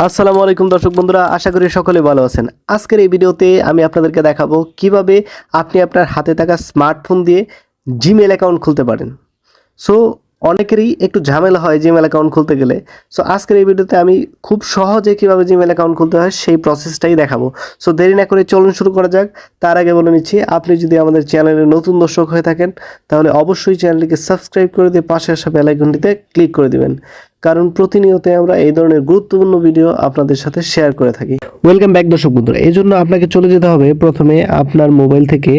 আসসালামু আলাইকুম দর্শক বন্ধুরা, আশা করি সকলে ভালো আছেন। আজকের এই ভিডিওতে আমি আপনাদেরকে দেখাবো কিভাবে আপনি আপনার হাতে থাকা স্মার্টফোন দিয়ে জিমেল অ্যাকাউন্ট খুলতে পারেন। সো অনেকেরই একটু ঝামেলা হয় জিমেল অ্যাকাউন্ট খুলতে গেলে। সো আজকের এই ভিডিওতে আমি খুব সহজে কিভাবে জিমেল অ্যাকাউন্ট খুলতে হয় সেই প্রসেসটাই দেখাবো। সো দেরি না করে চলুন শুরু করা যাক। তার আগে বলে নিচ্ছি, আপনি যদি আমাদের চ্যানেলে নতুন দর্শক হয়ে থাকেন তাহলে অবশ্যই চ্যানেলটিকে সাবস্ক্রাইব করে দিয়ে পাশে আসা বেল আইকনটিতে ক্লিক করে দিবেন, কারণ প্রতিনিয়ত আমরা এই ধরনের গুরুত্বপূর্ণ ভিডিও আপনাদের সাথে শেয়ার করে থাকি। ওয়েলকাম ব্যাক দর্শক বন্ধুরা। এই জন্য আপনাকে চলে যেতে হবে প্রথমে আপনার মোবাইল থেকে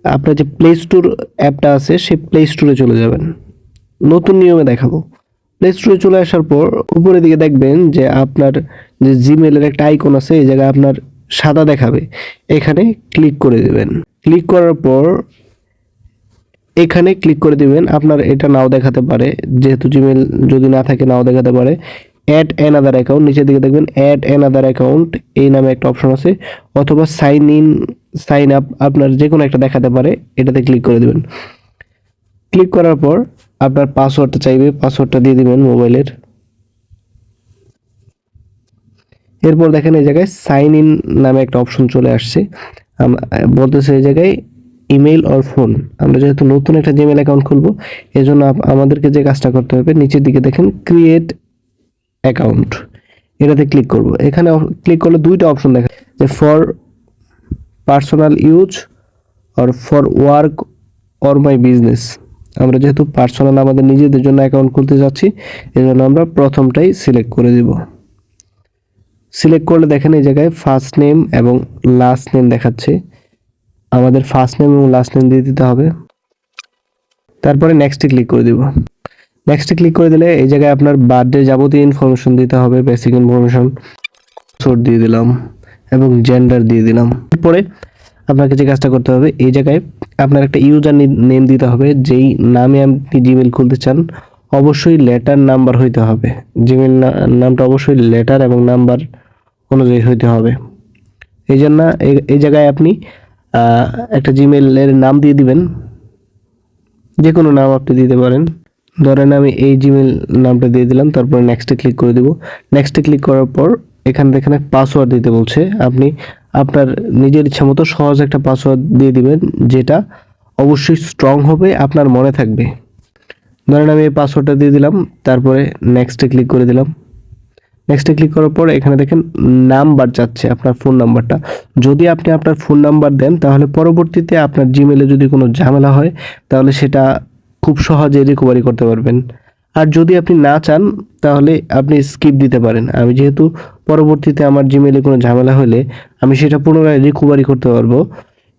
আপনার যে প্লে স্টোর অ্যাপটা আছে সেই প্লে স্টোরে চলে যাবেন। নতুন নিয়মে দেখাবো। প্লে স্টোরে চলে আসার পর উপরের দিকে দেখবেন যে আপনার যে জিমেলের একটা আইকন আছে, এই জায়গায় আপনার সাদা দেখাবে, এখানে ক্লিক করে দিবেন। ক্লিক করার পর এখানে ক্লিক করে দিবেন। আপনার এটা নাও দেখাতে পারে, যেহেতু জিমেল যদি না থাকে নাও দেখাতে পারে। অ্যাড অ্যানাদার অ্যাকাউন্ট, নিচের দিকে দেখবেন অ্যাড অ্যানাদার অ্যাকাউন্ট এই নামে একটা অপশন আছে, অথবা সাইন ইন সাইন আপ, আপনার যে কোনো একটা দেখাতে পারে, এটাতে ক্লিক করে দিবেন। ক্লিক করার পর আপনার পাসওয়ার্ডটা চাইবে, পাসওয়ার্ডটা দিয়ে দিবেন মোবাইলের। এরপর দেখেন এই জায়গায় সাইন ইন নামে একটা অপশন চলে আসছে, বলতেছে এই জায়গায় ইমেল অর ফোন। আমরা যেহেতু নতুন একটা জিমেল অ্যাকাউন্ট খুলবো, এই জন্য আমাদেরকে যে কাজটা করতে হবে, নিচের দিকে দেখেন ক্রিয়েট অ্যাকাউন্ট, এটাতে ক্লিক করব। এখানে ক্লিক করলে দুইটা অপশন দেখা, যে for personal use or for work or my business. আমরা যেহেতু পার্সোনাল আমাদের নিজেদের জন্য অ্যাকাউন্ট খুলতে যাচ্ছি, এই জন্য আমরা প্রথমটাই সিলেক্ট করে দিব। সিলেক্ট করলে দেখেন এই জায়গায় ফার্স্ট নেম এবং লাস্ট নেম দেখাচ্ছে, আমাদের ফার্স্ট নেম এবং লাস্ট নেম দিয়ে দিতে হবে। তারপরে নেক্সটে ক্লিক করে দিব। নেক্সটে ক্লিক করে দিলে এই জায়গায় আপনার বার্থডে যাবতীয় ইনফরমেশন দিতে হবে, বেসিক ইনফরমেশন, সোর্স দিয়ে দিলাম এবং জেন্ডার দিয়ে দিলাম। এরপরে আপনাকে যে কাজটা করতে হবে, এই জায়গায় আপনার একটা ইউজার নেম দিতে হবে, যেই নামে আপনি জিমেল খুলতে চান অবশ্যই লেটার নাম্বার হইতে হবে। জিমেল নামটা অবশ্যই লেটার এবং নাম্বার অনুযায়ী হইতে হবে। এই জন্য এই জায়গায় আপনি একটা জিমেলের নাম দিয়ে দিবেন, যে কোনো নাম আপনি দিতে পারেন। ধরেন আমি এই জিমেল নামটা দিয়ে দিলাম, তারপরে নেক্সটে ক্লিক করে দিব। নেক্সটে ক্লিক করার পর এখানে দেখেন পাসওয়ার্ড দিতে বলছে, আপনি আপনার নিজের ইচ্ছা মতো সহজ একটা পাসওয়ার্ড দিয়ে দিবেন, যেটা অবশ্যই স্ট্রং হবে, আপনার মনে থাকবে। ধরেন আমি এই পাসওয়ার্ডটা দিয়ে দিলাম, তারপরে নেক্সটে ক্লিক করে দিলাম। নেক্সটে ক্লিক করার পর এখানে দেখেন নাম্বার চাচ্ছে, আপনার ফোন নাম্বারটা। যদি আপনি আপনার ফোন নাম্বার দেন তাহলে পরবর্তীতে আপনার জিমেলে যদি কোনো ঝামেলা হয় তাহলে সেটা খুব সহজে রিকভারি করতে পারবেন। আর যদি আপনি না চান তাহলে আপনি স্কিপ দিতে পারেন। আমি যেহেতু পরবর্তীতে আমার জিমেলে কোনো ঝামেলা হলে আমি সেটা পুনরায় রিকভারি করতে পারবো,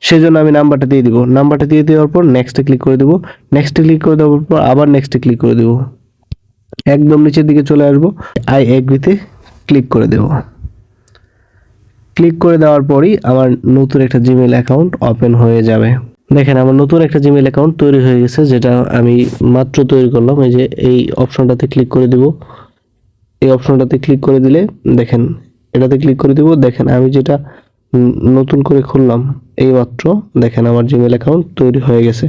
সেজন্য আমি নাম্বারটা দিয়ে দিব। নাম্বারটা দিয়ে দেওয়ার পর নেক্সটে ক্লিক করে দেবো। নেক্সটে ক্লিক করে দেওয়ার পর আবার নেক্সটে ক্লিক করে দেবো। একদম নিচের দিকে চলে আসবো, আই এগ্রিতে ক্লিক করে দেব। ক্লিক করে দেওয়ার পরই আমার নতুন একটা জিমেল অ্যাকাউন্ট ওপেন হয়ে যাবে। দেখেন আমার নতুন একটা জিমেল অ্যাকাউন্ট তৈরি হয়ে গেছে, যেটা আমি মাত্র তৈরি করলাম। এই যে এই অপশনটাতে ক্লিক করে দিব। এই অপশনটাতে ক্লিক করে দিলে দেখেন, এটাতে ক্লিক করে দিব। দেখেন আমি যেটা নতুন করে খুললাম এই মাত্র, দেখেন আমার জিমেল অ্যাকাউন্ট তৈরি হয়ে গেছে।